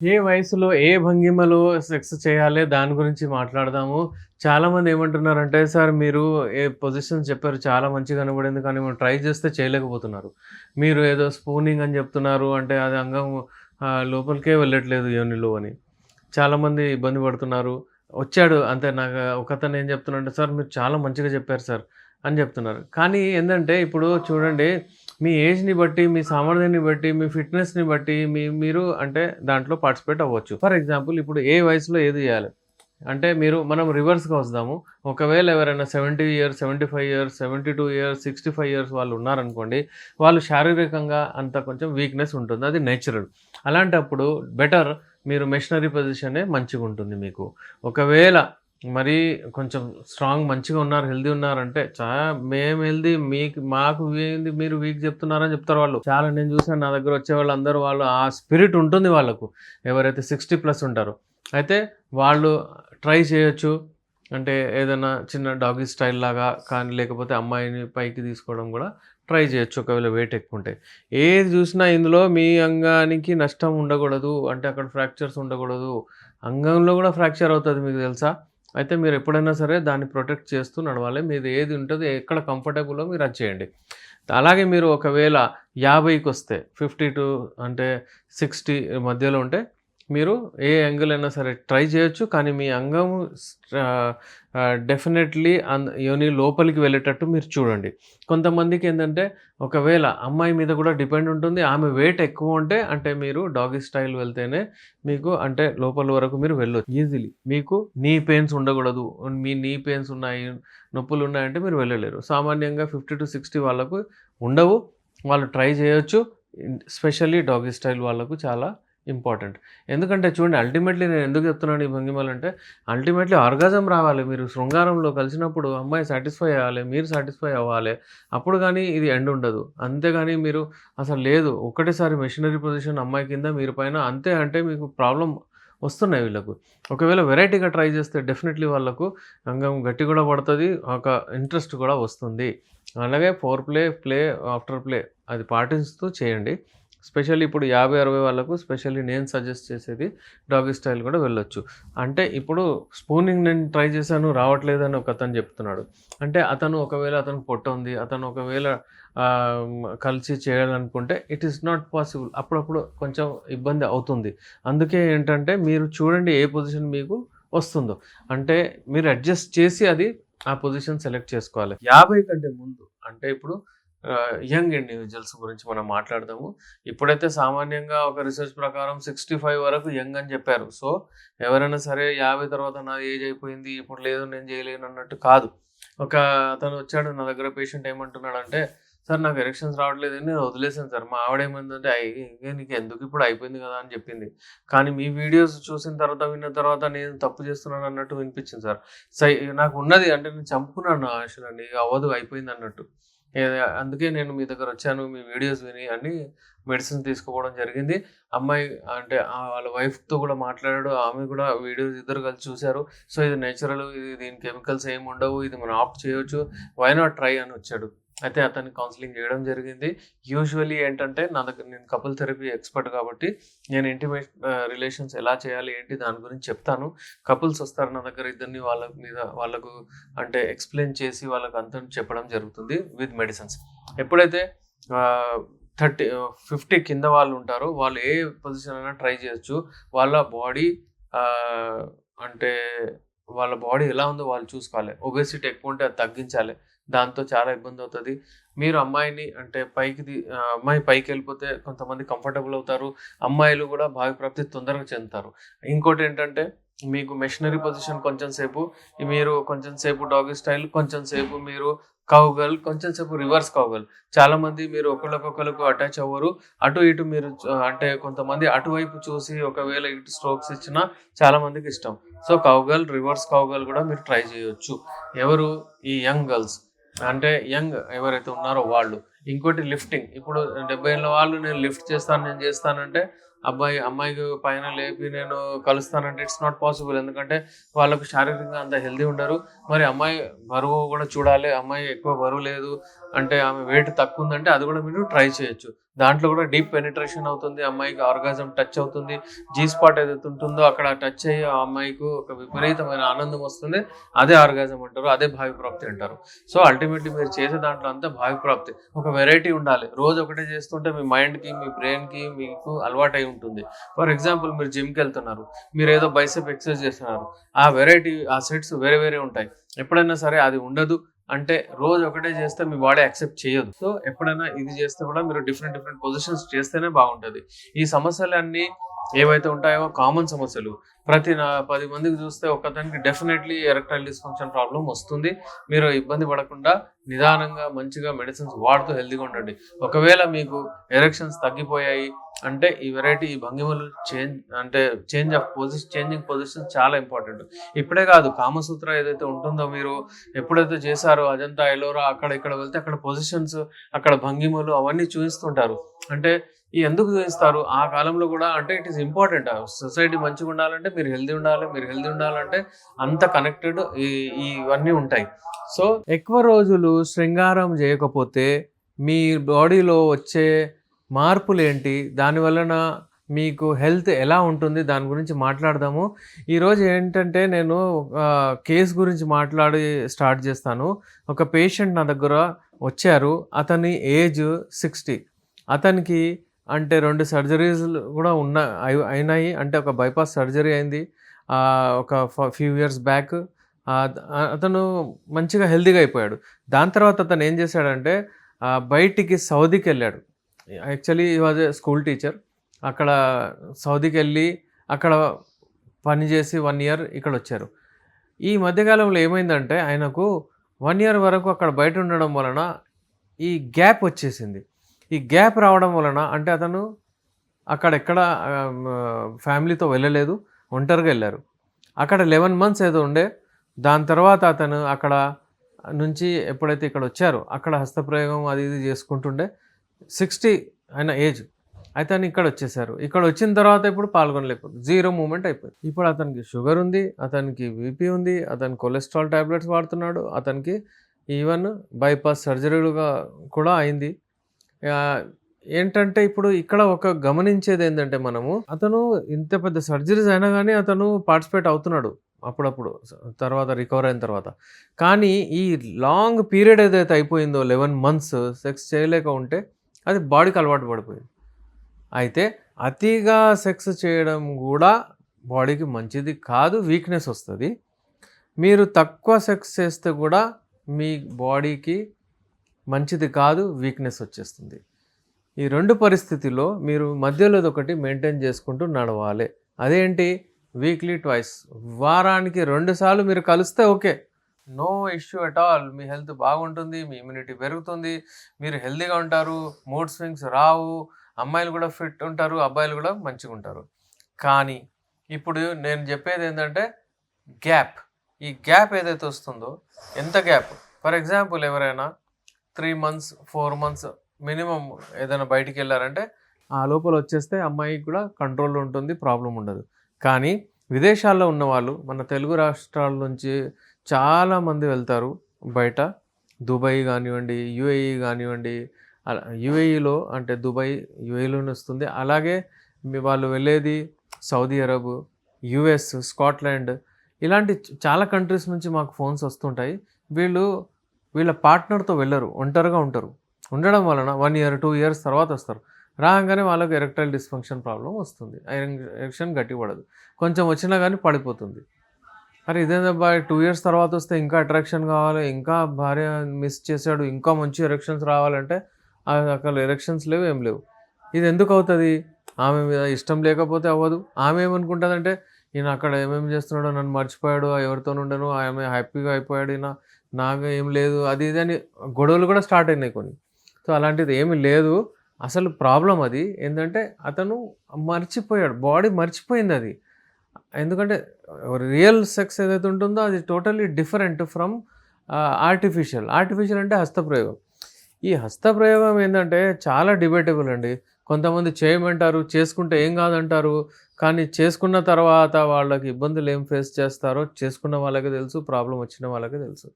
ఏ వయసులో, ఏ భంగిమలో సెక్స్ చేయాలి దాని గురించి మాట్లాడదాము. చాలామంది ఏమంటున్నారంటే, "సార్ మీరు ఏ పొజిషన్ చెప్పారు చాలా మంచిగా కనబడింది. కానీ మేము ట్రై చేస్తే చేయలేకపోతున్నారు. మీరు ఏదో స్పూనింగ్ అని చెప్తున్నారు. అంటే అది అంగం లోపలికే వెళ్ళట్లేదు యోనిలో" అని. చాలామంది ఇబ్బంది పడుతున్నారు. వచ్చాడు అంతే నాకు ఒకతను ఏం చెప్తున్నాడంటే, "సార్ మీరు చాలా మంచిగా చెప్పారు సార్" అని చెప్తున్నారు. కానీ ఏందంటే ఇప్పుడు చూడండి మీ ఏజ్‌ని బట్టి, మీ సామర్థ్యాన్ని బట్టి, మీ ఫిట్‌నెస్‌ని బట్టి మీరు అంటే దాంట్లో పార్టిసిపేట్ అవ్వచ్చు. ఫర్ ఎగ్జాంపుల్ ఇప్పుడు ఏ వయసులో ఏది చేయాలి? అంటే మనం రివర్స్‌గా వద్దాము. ఒకవేళ ఎవరైనా 70 ఇయర్స్, 75 ఇయర్స్, 72 ఇయర్స్, 65 ఇయర్స్ వాళ్ళు ఉన్నారనుకోండి. వాళ్ళు శారీరకంగా అంత కొంచెం వీక్‌నెస్ ఉంటుంది. అది నేచురల్. అలాంటప్పుడు బెటర్ మీరు మిషనరీ పొజిషనే మంచిగుంటుంది మీకు. ఒకవేళ మరీ కొంచెం స్ట్రాంగ్ మంచిగా ఉన్నారు, హెల్తీ ఉన్నారంటే మేము హెల్తీ మాకు ఏంది మీరు వీక్ చెప్తున్నారని చెప్తారు వాళ్ళు. చాలా నేను చూసాను నా దగ్గర వచ్చేవాళ్ళందరూ వాళ్ళు ఆ స్పిరిట్ ఉంటుంది వాళ్ళకు. ఎవరైతే 60+ ఉంటారో. అయితే వాళ్ళు ట్రై చేయొచ్చు. అంటే ఏదైనా చిన్న డాగీ స్టైల్ లాగా కానీ లేకపోతే అమ్మాయిని పైకి తీసుకోవడం కూడా ట్రై చేయొచ్చు ఒకవేళ వెయిట్ ఎక్కువుంటే. ఏది చూసినా ఇందులో మీ అంగానికి నష్టం ఉండకూడదు. అంటే అక్కడ ఫ్రాక్చర్స్ ఉండకూడదు. అంగంలో కూడా ఫ్రాక్చర్ అవుతది మీకు తెలుసా? అయితే మీరెప్పుడైనా సరే దాన్ని ప్రొటెక్ట్ చేస్తూ నడవాలి. మీది ఏది ఉంటదో ఎక్కడ కంఫర్టబులో మీరు అది చేయండి. అలాగే మీరు ఒకవేళ 50కొస్తే 50 టు అంటే 60 మధ్యలో ఉంటే మీరు ఏ యాంగిల్ అయినా సరే ట్రై చేయొచ్చు. కానీ మీ అంగం డెఫినెట్‌లీ యోని లోపలికి వెళ్ళేటట్టు మీరు చూడండి. కొంతమందికేందంటే ఒకవేళ అమ్మాయి మీద కూడా డిపెండ్ ఉంటుంది. ఆమె వెయిట్ ఎక్కువ ఉంటే అంటే మీరు డాగీ స్టైల్ వెళ్తేనే మీకు అంటే లోపల వరకు మీరు వెళ్ళొచ్చు ఈజీలీ. మీకు నీ పెయిన్స్ ఉండకూడదు. మీ నీ పెయిన్స్ ఉన్నాయి, నొప్పులున్నాయంటే మీరు వెళ్ళలేరు. సామాన్యంగా 50-60 వాళ్ళకు ఉండవు. వాళ్ళు ట్రై చేయొచ్చు. స్పెషల్లీ డాగీ స్టైల్ వాళ్ళకు చాలా ఇంపార్టెంట్. ఎందుకంటే చూడండి అల్టిమేట్‌లీ నేను ఎందుకు చెప్తున్నాను ఈ భంగిమలంటే, అల్టిమేట్‌లీ ఆర్గాజం రావాలి. మీరు శృంగారంలో కలిసినప్పుడు అమ్మాయి సాటిస్ఫై అవ్వాలి. మీరు సాటిస్ఫై అవ్వాలి. అప్పుడు గాని ఇది ఎండ్ ఉండదు. అంతేగాని మీరు అసలు లేదు ఒకటేసారి మిషనరీ పొజిషన్ అమ్మాయి కింద మీరు పైన అంతే అంటే మీకు ప్రాబ్లమ్ వస్తున్నాయి వీళ్ళకు. ఒకవేళ వెరైటీగా ట్రై చేస్తే డెఫినెట్‌లీ వాళ్ళకు అంగం గట్టి కూడా పడతది. ఒక ఇంట్రెస్ట్ కూడా వస్తుంది. అలాగే ఫోర్ ప్లే, ఆఫ్టర్ ప్లే అది పాటిస్తూ చేయండి. స్పెషల్లీ ఇప్పుడు 50, 60 వాళ్ళకు స్పెషల్లీ నేను సజెస్ట్ చేసేది డాగీ స్టైల్ కూడా వెళ్ళొచ్చు. అంటే ఇప్పుడు స్పూనింగ్ నేను ట్రై చేశాను రావట్లేదని ఒకతను చెప్తున్నాడు. అంటే ఒకవేళ అతనికి పొట్టుంది. అతను ఒకవేళ కలిసి చేయాలనుకుంటే ఇట్ ఈస్ నాట్ పాసిబుల్. అప్పుడప్పుడు కొంచెం ఇబ్బంది అవుతుంది. అందుకే ఏంటంటే మీరు చూడండి ఏ పొజిషన్ మీకు వస్తుందో. అంటే మీరు అడ్జస్ట్ చేసి ఆ పొజిషన్ సెలెక్ట్ చేసుకోవాలి. 50 కంటే ముందు అంటే ఇప్పుడు యంగ్ ఇండివిడ్యువల్స్ గురించి మనం మాట్లాడదాము. ఇప్పుడైతే సామాన్యంగా ఒక రిసర్చ్ ప్రకారం 65 వరకు యంగ్ అని చెప్పారు. సో, ఎవరైనా సరే 50 తర్వాత నా ఏజ్ అయిపోయింది. ఇప్పుడు లేదు నేను చేయలేను అన్నట్టు కాదు. ఒక అతను వచ్చాడు నా దగ్గర పేషెంట్ ఏమంటున్నాడంటే, "సార్ నాకు ఎరెక్షన్స్ రావట్లేదని నేను వదిలేసాను సార్." మా ఆవిడేమైందంటే, నీకెందుకు ఇప్పుడు అయిపోయింది కదా!" అని చెప్పింది. కానీ మీ వీడియోస్ చూసిన తర్వాత, విన్న తర్వాత నేను తప్పు చేస్తున్నాను అన్నట్టు వినిపించింది సార్. నాకున్నది అంటే నేను చంపుకున్నాను నా ఆశలని. అవ్వదు అయిపోయిందన్నట్టు. అందుకే నేను మీ దగ్గరొచ్చాను. మీ వీడియోస్ విని అని మెడిసిన్ తీసుకోవడం జరిగింది. అమ్మాయి అంటే వాళ్ళ వైఫ్‌తో కూడా మాట్లాడాడు. ఆమె కూడా వీడియోస్ ఇద్దరు కలిసి చూసారు. సో, ఇది నేచురల్ దీని కెమికల్స్ ఏముండవు. ఇది మనం ఆప్ట్ చేయొచ్చు. వై నాట్ ట్రై అని వచ్చాడు. అయితే అతనికి కౌన్సెలింగ్ చేయడం జరిగింది. యూజువల్లీ ఏంటంటే నా దగ్గర నేను కపుల్ థెరపీ ఎక్స్‌పర్ట్ కాబట్టి నేను ఇంటిమేట్ రిలేషన్స్ ఎలా చేయాలి ఏంటి దాని గురించి చెప్తాను. కపుల్స్ వస్తారు నా దగ్గర ఇద్దరిని వాళ్ళకు అంటే ఎక్స్‌ప్లెయిన్ చేసి వాళ్ళకి అంతా చెప్పడం జరుగుతుంది విత్ మెడిసిన్స్. ఎప్పుడైతే ఆహ్, 50 కింద వాళ్ళు ఉంటారో వాళ్ళు ఏ పొజిషన్ అయినా ట్రై చేయొచ్చు. వాళ్ళ బాడీ ఆహ్, అంటే వాళ్ళ బాడీ ఎలా ఉందో వాళ్ళు చూసుకోవాలి. ఒబెసిటీ ఎక్కువుంటే అది తగ్గించాలి. దాంతో చాలా ఇబ్బందవుతది. మీరు అమ్మాయిని అంటే అమ్మాయి పైకెళ్ళిపోతే కొంతమంది కంఫర్టబుల్ అవుతారు. అమ్మాయిలు గూడా భావిప్రాప్తి తొందరగా చెందుతారు. ఇంకోటేంటంటే మీకు మిషనరీ పొజిషన్ కొంచెం సేపు, మీరు కొంచెం సేపు డాగీ స్టైల్, కొంచెం సేపు మీరు కౌగర్ల్, కొంచెం సేపు రివర్స్ కౌగర్ల్. చాలామంది మీరు ఒకళ్ళకొకళ్ళకు అటాచ్ అవ్వరు. అటు ఇటు మీరు అంటే కొంతమంది అటువైపు చూసి ఒకవేళ ఇటు స్ట్రోక్స్ ఇచ్చినా చాలా మందికిష్టం. సో, కౌగర్ల్, రివర్స్ కౌగర్ల్ గూడా మీరు ట్రై చేయొచ్చు. ఎవరు? ఈ యంగ్ గర్ల్స్. అంటే యంగ్ ఎవరైతే ఉన్నారో వాళ్ళు. ఇంకోటి లిఫ్టింగ్. ఇప్పుడు 70 ఏళ్ల వాళ్ళు నేను లిఫ్ట్ చేస్తాను, నేను చేస్తానంటే అమ్మాయికి పైన లేపి నేను కలుస్తానంటే ఇట్స్ నాట్ పాసిబుల్. ఎందుకంటే వాళ్ళకు శారీరకంగా అంత హెల్తీ ఉండరు. మరి అమ్మాయి బరువు గూడా చూడాలి. అమ్మాయి ఎక్కువ బరువు లేదు. అంటే ఆమె వెయిట్ తక్కువ ఉందంటే అది కూడా మీరు ట్రై చేయొచ్చు. దాంట్లో కూడా డీప్ పెనిట్రేషన్ అవుతుంది. అమ్మాయికి ఆర్గాజం టచ్ అవుతుంది. జీ స్పాట్ ఏదైతే ఉంటుందో అక్కడ టచ్ అయ్యి ఆ అమ్మాయికి ఒక విపరీతమైన ఆనందం వస్తుంది. అదే ఆర్గాజం అంటారు. అదే భావి ప్రాప్తి అంటారు. సో అల్టిమేట్లీ మీరు చేసే దాంట్లో అంతా భావి ప్రాప్తి. ఒక వెరైటీ ఉండాలి. రోజు ఒకటే చేస్తుంటే మీ మైండ్‌కి, మీ బ్రెయిన్‌కి మీకు అలవాటై ఉంటుంది. ఫర్ ఎగ్జాంపుల్ మీరు జిమ్‌కెళ్తున్నారు. మీరేదో బైసెప్ ఎక్సర్సైజ్ చేస్తున్నారు. ఆ వెరైటీ ఆ సెట్స్ వేరే వేరే ఉంటాయి. ఎప్పుడైనా సరే అది ఉండదు అంటే రోజు ఒకటే చేస్తే మీ బాడీ యాక్సెప్ట్ చేయదు. సో ఎప్పుడైనా ఇది చేస్తే కూడా మీరు డిఫరెంట్ డిఫరెంట్ పొజిషన్స్ చేస్తేనే బాగుంటది. ఈ సమస్యలన్నీ ఏవైతే ఉంటాయో కామన్ సమస్యలు. 10 మందికి చూస్తే ఒకతనికి డెఫినెట్‌లీ ఎరెక్టైల్ డిస్‌ఫంక్షన్ ప్రాబ్లమ్ వస్తుంది. మీరు ఇబ్బంది పడకుండా నిదానంగా మంచిగా మెడిసిన్స్ వాడుతూ హెల్తీగా ఉండండి. ఒకవేళ మీకు ఎరెక్షన్స్ తగ్గిపోయాయి అంటే ఈ వెరైటీ ఈ భంగిమలు అంటే చేంజింగ్ పొజిషన్ చాలా ఇంపార్టెంట్. ఇప్పుడే కాదు కామసూత్ర ఏదైతే ఉంటుందో మీరు ఎప్పుడైతే చేశారో అజంతా, ఎలోరా అక్కడ ఇక్కడ వెళ్తే అక్కడ పొజిషన్స్, అక్కడ భంగిమలు అవన్నీ చూయిస్తుంటారు. అంటే ఎందుకు చూయిస్తారు? ఆ కాలంలో కూడా అంటే ఇట్ ఈస్ ఇంపార్టెంట్. సొసైటీ మంచిగా ఉండాలంటే మీరు హెల్తీ ఉండాలి. మీరు హెల్తీ ఉండాలంటే అంత కనెక్టెడ్ ఇవన్నీ ఉంటాయి. సో ఎక్కువ రోజులు శృంగారం చేయకపోతే మీ బాడీలో వచ్చే మార్పులేంటి? దాని వలన మీకు హెల్త్ ఎలా ఉంటుంది? దాని గురించి మాట్లాడదాము. ఈరోజు ఏంటంటే నేను కేస్ గురించి స్టార్ట్ చేస్తాను. ఒక పేషెంట్ నా దగ్గర వచ్చారు. అతని ఏజ్ 60. అతనికి అంటే 2 సర్జరీస్‌లు కూడా అయినాయి. అంటే ఒక బైపాస్ సర్జరీ అయింది. ఒక ఫ్యూ ఇయర్స్ బ్యాక్. అతను మంచిగా హెల్తీగా అయిపోయాడు. దాని తర్వాత అతను ఏం చేశాడంటే బయటికి సౌదీకెళ్ళాడు. Actually he was a school teacher. అక్కడ సౌదీకెళ్ళి అక్కడ పని చేసి 1 ఇయర్ ఇక్కడొచ్చారు. ఈ మధ్యకాలంలో ఏమైందంటే ఆయనకు 1 ఇయర్ వరకు అక్కడ బయట ఉండడం వలన ఈ గ్యాప్ వచ్చేసింది. ఈ గ్యాప్ రావడం వలన అంటే అతను అక్కడెక్కడ ఫ్యామిలీతో వెళ్ళలేదు. ఒంటరిగా ఎళ్లారు. అక్కడ 11 మంత్స్ ఏదో ఉండే. దాని తర్వాత అతను అక్కడ నుంచి ఎప్పుడైతే ఇక్కడొచ్చారో అక్కడ హస్తప్రయోగం అది ఇది చేసుకుంటుండే. 60 ఆయన ఏజ్. అయితే ఆయన ఇక్కడొచ్చేసారు. ఇక్కడొచ్చిన తర్వాత ఇప్పుడు పాల్గొనలేకపోతుంది. 0 మూవ్‌మెంట్ అయిపోయింది. ఇప్పుడు అతనికి షుగర్ ఉంది. అతనికి బీపీ ఉంది. అతను కొలెస్ట్రాల్ టాబ్లెట్స్ వాడుతున్నాడు. అతనికి ఈవెన్ బైపాస్ సర్జరీలుగా కూడా అయింది. ఏంటంటే ఇప్పుడు ఇక్కడ ఒక గమనించేదేంటంటే మనము అతను ఇంత పెద్ద సర్జరీస్ అయినా గానీ అతను పార్టిసిపేట్ అవుతున్నాడు అప్పుడప్పుడు తర్వాత రికవర్ అయిన తర్వాత. కానీ ఈ లాంగ్ పీరియడ్ ఏదైతే అయిపోయిందో 11 మంత్స్ సెక్స్ చేయలేక ఉంటే అది బాడీకి అలవాటు పడిపోయింది. అయితే అతిగా సెక్స్ చేయడం గూడా బాడీకి మంచిది కాదు. వీక్‌నెస్ వస్తది. మీరు తక్కువ సెక్స్ చేస్తే కూడా మీ బాడీకి మంచిది కాదు. వీక్‌నెస్ వచ్చేస్తుంది. ఈ 2 పరిస్థితిలో మీరు మధ్యలోదొకటి మెయింటైన్ చేసుకుంటూ నడవాలి. అదేంటి? Weekly twice. వారానికి 2 సార్లు మీరు కలిస్తే okay. No issue at all. మీ హెల్త్ బాగుంటుంది. మీ ఇమ్యూనిటీ పెరుగుతుంది. మీరు హెల్తీగా ఉంటారు. మూడ్ స్వింగ్స్ రావు. అమ్మాయిలు కూడా ఫిట్ ఉంటారు. అబ్బాయిలు కూడా మంచిగుంటారు. కానీ ఇప్పుడు నేను చెప్పేదేంటంటే గ్యాప్. ఈ గ్యాప్ ఏదైతే వస్తుందో ఎంత గ్యాప్? ఫర్ ఎగ్జాంపుల్ ఎవరైనా 3 మంత్స్, 4 మంత్స్ మినిమమ్ ఏదైనా బయటికెళ్లారంటే ఆ లోపల వచ్చేస్తే అమ్మాయికి కూడా కంట్రోల్‌లో ఉంటుంది. ప్రాబ్లమ్ ఉండదు. కానీ విదేశాల్లో ఉన్నవాళ్ళు మన తెలుగు రాష్ట్రాల నుంచి చాలామంది వెళ్తారు బయట. దుబాయ్ గానివ్వండి, యూఏఈ గానివ్వండి. యూఏఈలో అంటే దుబాయ్ యూఏఈలోనే వస్తుంది. అలాగే వాళ్ళు వెళ్ళేది సౌదీ అరబ్, యూఎస్, స్కాట్లాండ్ ఇలాంటి చాలా కంట్రీస్ నుంచి మాకు ఫోన్స్ వస్తుంటాయి. వీళ్ళ పార్ట్నర్‌తో వెళ్ళరు. ఒంటరిగా ఉంటారు. ఉండడం వలన 1 ఇయర్, 2 ఇయర్స్ తర్వాత వస్తారు. రాగానే వాళ్ళకి ఎరెక్టైల్ డిస్‌ఫంక్షన్ ప్రాబ్లమ్ వస్తుంది. ఎరెక్షన్ గట్టిగా పడదు. కొంచెం వచ్చినా గానీ పడిపోతుంది. అరే ఇదేందబ్బా 2 ఇయర్స్ తర్వాత వస్తే ఇంకా అట్రాక్షన్ కావాలి. ఇంకా భార్య మిస్ చేశాడు. ఇంకా మంచి ఎరెక్షన్స్ రావాలంటే అసలు ఎరెక్షన్స్ లేవు. ఏం లేవు. ఇది ఎందుకవుతది? ఆమె మీద ఇష్టం లేకపోతే అవ్వదు. ఆమె ఏమనుకుంటదంటే ఈయన అక్కడ ఏమేమి చేస్తున్నాడో నన్ను మర్చిపోయాడు. ఎవరితోని ఉండను. ఆమె హ్యాపీగా అయిపోయాడు ఈయన. నాకు ఏం లేదు. అది ఇది అని గొడవలు కూడా స్టార్ట్ అయినాయి కొన్ని. సో అలాంటిది ఏమీ లేదు. అసలు ప్రాబ్లమ్ అది. ఏందంటే అతను మర్చిపోయాడు. బాడీ మర్చిపోయిందది. ఎందుకంటే రియల్ సెక్స్ ఏదైతే ఉంటుందో అది totally different from artificial. Artificial అంటే హస్తప్రయోగం. ఈ హస్తప్రయోగం ఏందంటే చాలా డిబేటబుల్ అండి. కొంతమంది చేయమంటారు. చేసుకుంటే ఏం కాదంటారు. కానీ చేసుకున్న తర్వాత వాళ్ళకి ఇబ్బందులు ఏం ఫేస్ చేస్తారో చేసుకున్న వాళ్ళకే తెలుసు. ప్రాబ్లమ్ వచ్చిన వాళ్ళకే తెలుసు.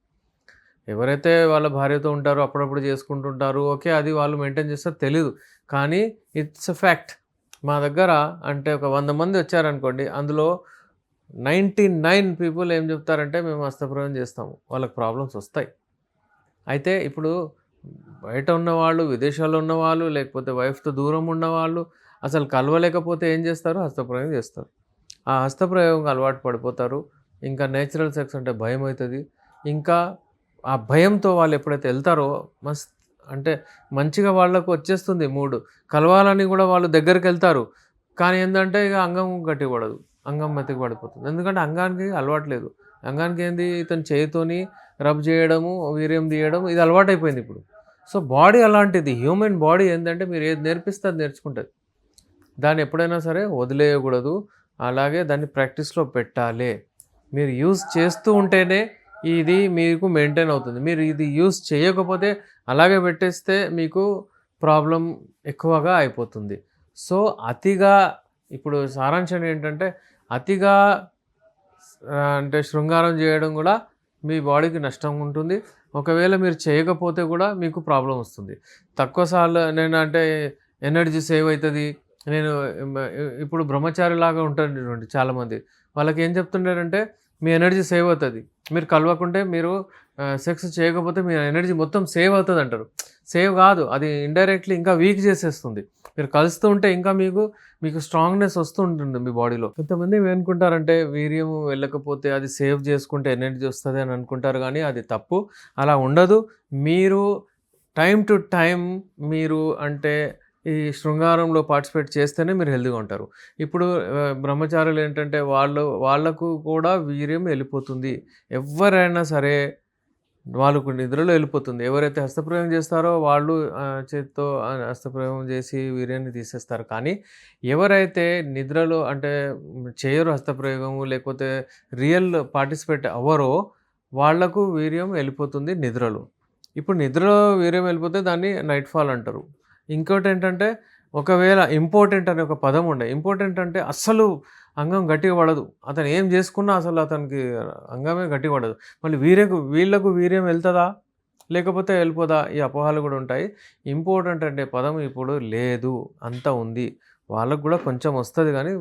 ఎవరైతే వాళ్ళ భార్యతో ఉంటారో అప్పుడప్పుడు చేసుకుంటుంటారు. ఓకే. అది వాళ్ళు మెయింటైన్ చేస్తారో తెలీదు. కానీ ఇట్స్ ఎ ఫ్యాక్ట్. మా దగ్గర అంటే ఒక 100 మంది వచ్చారనుకోండి. అందులో 99 పీపుల్ ఏం చెప్తారంటే మేము హస్తప్రయోగం చేస్తాము. వాళ్ళకి ప్రాబ్లమ్స్ వస్తాయి. అయితే ఇప్పుడు బయట ఉన్నవాళ్ళు, విదేశాల్లో ఉన్నవాళ్ళు, లేకపోతే వైఫ్‌తో దూరం ఉన్నవాళ్ళు అసలు కలవలేకపోతే ఏం చేస్తారు? హస్తప్రయోగం చేస్తారు. ఆ హస్తప్రయోగంకి అలవాటు పడిపోతారు. ఇంకా నేచురల్ సెక్స్ అంటే భయమైతది. ఇంకా ఆ భయంతో వాళ్ళు ఎప్పుడైతే ఎళ్తారో అంటే మంచిగా వాళ్ళకు వచ్చేస్తుంది మూడ్. కలవాలని గూడా వాళ్ళు దగ్గరికెళ్తారు. కానీ ఏందంటే ఇగ అంగం గట్టిగా పడదు. అంగం మెత్తగా పడిపోతుంది. ఎందుకంటే అంగానికి అలవాటు లేదు. అంగానికి ఏంది ఇతను చేయితోని రబ్ జేయడము, వీర్యం తీయడం ఇది అలవాటయిపోయిందిప్పుడు. సో, బాడీ అలాంటిది. హ్యూమన్ బాడీ ఏందంటే మీరు ఏది నేర్పిస్తే అది నేర్చుకుంటది. దాన్ని ఎప్పుడైనా సరే వదిలేయకూడదు. అలాగే దాన్ని ప్రాక్టీస్‌లో పెట్టాలి. మీరు యూజ్ చేస్తూ ఉంటేనే ఇది మీకు మెయింటైన్ అవుతుంది. మీరు ఇది యూజ్ చేయకపోతే అలాగే పెట్టేస్తే మీకు ప్రాబ్లమ్ ఎక్కువగా అయిపోతుంది. సో, అతిగా ఇప్పుడు సారాంశం ఏంటంటే అతిగా అంటే శృంగారం చేయడం గూడా మీ బాడీకి నష్టం ఉంటుంది. ఒకవేళ మీరు చేయకపోతే గూడా మీకు ప్రాబ్లమ్ వస్తుంది. తక్కువ సార్లు నేనంటే ఎనర్జీ సేవ్ అయితది. నేను మ ఇప్పుడు బ్రహ్మచారిలాగా ఉంటారు చూడండి చాలామంది. వాళ్ళకేం చెప్తుంటారంటే, మీ ఎనర్జీ సేవ్ అవుతది. మీరు కలవకుంటే మీరు సెక్స్ చేయకపోతే మీ ఎనర్జీ మొత్తం సేవ్ అవుతదంటారు. సేవ్ గాదు. అది ఇండైరెక్ట్‌లీ ఇంకా వీక్ చేసేస్తుంది. మీరు కలుస్తూ ఉంటే ఇంకా మీకు స్ట్రాంగ్‌నెస్ వస్తూ ఉంటుంది మీ బాడీలో. కొంతమంది ఏమనుకుంటారంటే వీర్యం వెళ్ళకపోతే అది సేవ్ చేసుకుంటే ఎనర్జీ వస్తది అని అనుకుంటారు గానీ అది తప్పు. అలా ఉండదు. మీరు టైమ్ టు టైమ్ మీరు అంటే ఈ శృంగారంలో పార్టిసిపేట్ చేస్తేనే మీరు హెల్తీగా ఉంటారు. ఇప్పుడు బ్రహ్మచారులేంటంటే వాళ్ళకు కూడా వీర్యం ఎళ్ళిపోతుంది. ఎవ్వరైనా సరే వాళ్ళకు నిద్రలో ఎళ్ళిపోతుంది. ఎవరైతే హస్తప్రయోగం చేస్తారో వాళ్ళు చేత్తో హస్తప్రయోగం చేసి వీర్యాన్ని తీసేస్తారు. కానీ ఎవరైతే నిద్రలో అంటే చేయరు హస్తప్రయోగము లేకపోతే రియల్ పార్టిసిపేట్ అవ్వరో వాళ్ళకు వీర్యం ఎళ్ళిపోతుంది నిద్రలో. ఇప్పుడు నిద్రలో వీర్యం వెళ్ళిపోతే దాన్ని నైట్ ఫాల్ అంటారు. ఇంకోటేంటంటే ఒకవేళ ఇంపార్టెంట్ అనే ఒక పదం ఉండే. ఇంపార్టెంట్ అంటే అస్సలు అంగం గట్టిగా పడదు. అతను ఏం చేసుకున్నా అసలు అతనికి అంగమే గట్టిగా పడదు. మళ్ళీ వీళ్ళకు వీర్యం వెళ్తదా? లేకపోతే వెళ్ళిపోదా? ఈ అపోహలు గూడా ఉంటాయి. ఇంపార్టెంట్ అంటే పదం ఇప్పుడు లేదు. అంతా ఉంది. వాళ్ళకి గూడా కొంచెం వస్తది గానీ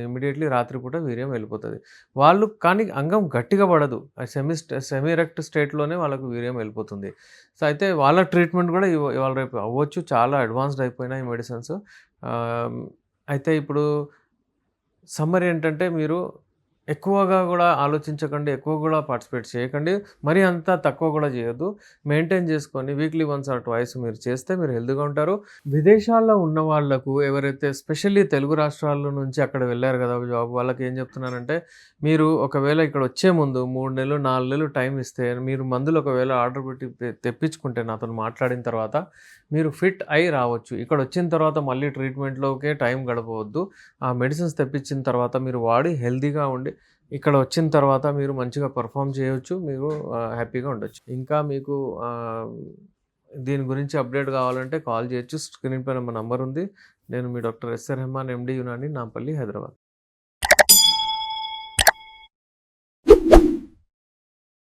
ఇమ్మీడియేట్‌లీ రాత్రిపూట వీర్యం వెళ్ళిపోతది. వాళ్ళు కానీ అంగం గట్టిగా పడదు. సెమీ ఎరెక్ట్ స్టేట్‌లోనే వాళ్ళకు వీర్యం వెళ్ళిపోతుంది. సో, అయితే వాళ్ళ ట్రీట్మెంట్ గూడా ఇవాళ రేపు అవ్వచ్చు. చాలా అడ్వాన్స్‌డ్ అయిపోయినాయి మెడిసిన్స్. ఆహ్, అయితే ఇప్పుడు సమ్మరీ ఏంటంటే మీరు ఎక్కువగా గూడా ఆలోచించకండి. ఎక్కువ గూడా పార్టిసిపేట్ చేయకండి. మరీ అంత తక్కువ గూడా చేయొద్దు. మెయింటైన్ చేసుకొని వీక్లీ వన్స్ ఆర్ ట్వైస్ మీరు చేస్తే మీరు హెల్తీగా ఉంటారు. విదేశాల్లో ఉన్న వాళ్ళకు ఎవరైతే ఎస్పెషల్లీ తెలుగు రాష్ట్రాల నుంచి అక్కడ వెళ్లారు గదా! జాబ్ వాళ్ళకి ఏం చెప్తున్నానంటే, మీరు ఒకవేళ ఇక్కడ వచ్చే ముందు 3 నెలలు, 4 నెలలు టైం ఇస్తే మీరు మందులు ఒకవేళ ఆర్డర్ పెట్టి తెప్పించుకుంటే నాతోని మాట్లాడిన తర్వాత మీరు ఫిట్ అయ్యి రావచ్చు. ఇక్కడొచ్చిన తర్వాత మళ్ళీ ట్రీట్మెంట్‌లోకే టైం గడపవద్దు. ఆ మెడిసిన్స్ తెప్పించిన తర్వాత మీరు వాడి హెల్తీగా ఉండి ఇక్కడ వచ్చిన తర్వాత మీరు మంచిగా పెర్ఫార్మ్ చేయొచ్చు. మీరు హ్యాపీగా ఉండొచ్చు. ఇంకా మీకు దీని గురించి అప్డేట్ కావాలంటే కాల్ చేయొచ్చు. స్క్రీన్ పైన మా నంబర్ ఉంది. నేను మీ డాక్టర్ ఎస్.ఆర్. రెహమాన్ ఎండీ యునాని నాంపల్లి హైదరాబాద్.